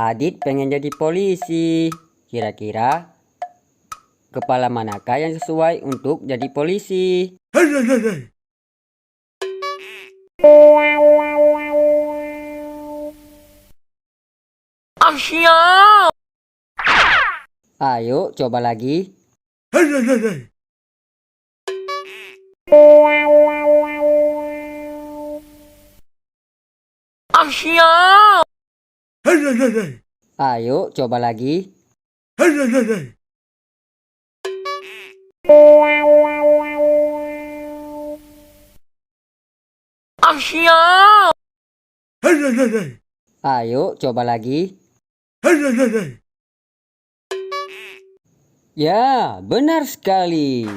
Adit pengen jadi polisi. Kira-kira kepala manakah yang sesuai untuk jadi polisi? Ayo coba lagi. Ayo coba lagi. Ayo coba lagi. Ya, benar sekali.